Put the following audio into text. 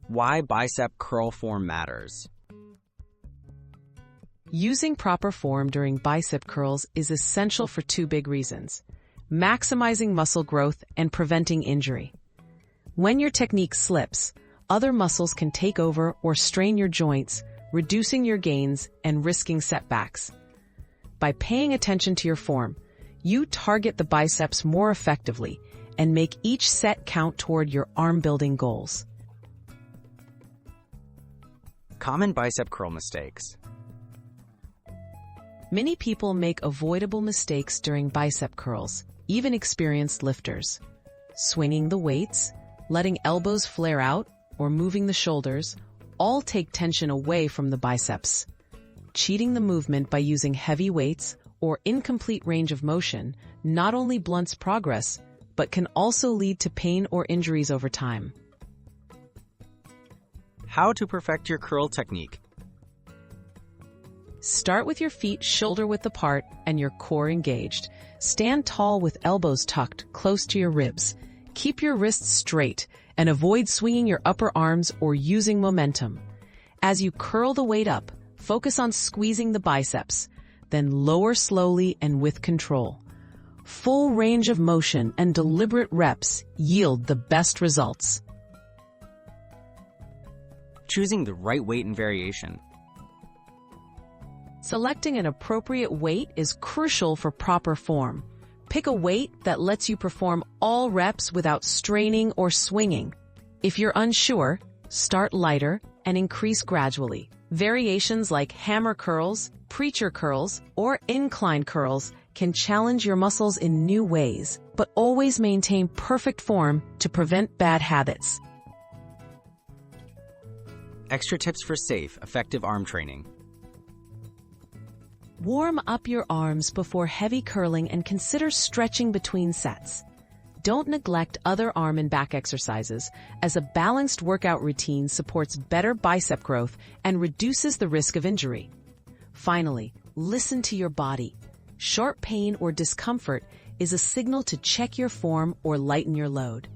Why bicep curl form matters. Using proper form during bicep curls is essential for two big reasons: maximizing muscle growth and preventing injury. When your technique slips, other muscles can take over or strain your joints, reducing your gains and risking setbacks. By paying attention to your form, you target the biceps more effectively and make each set count toward your arm-building goals. Common bicep curl mistakes. Many people make avoidable mistakes during bicep curls, even experienced lifters. Swinging the weights, letting elbows flare out, or moving the shoulders all take tension away from the biceps. Cheating the movement by using heavy weights or incomplete range of motion not only blunts progress, but can also lead to pain or injuries over time. How to perfect your curl technique. Start with your feet shoulder-width apart and your core engaged. Stand tall with elbows tucked close to your ribs. Keep your wrists straight and avoid swinging your upper arms or using momentum. As you curl the weight up, focus on squeezing the biceps, then lower slowly and with control. Full range of motion and deliberate reps yield the best results. Choosing the right weight and variation. Selecting an appropriate weight is crucial for proper form. Pick a weight that lets you perform all reps without straining or swinging. If you're unsure, start lighter and increase gradually. Variations like hammer curls, preacher curls, or incline curls can challenge your muscles in new ways, but always maintain perfect form to prevent bad habits. Extra tips for safe, effective arm training. Warm up your arms before heavy curling and consider stretching between sets. Don't neglect other arm and back exercises, as a balanced workout routine supports better bicep growth and reduces the risk of injury. Finally, listen to your body. Short pain or discomfort is a signal to check your form or lighten your load.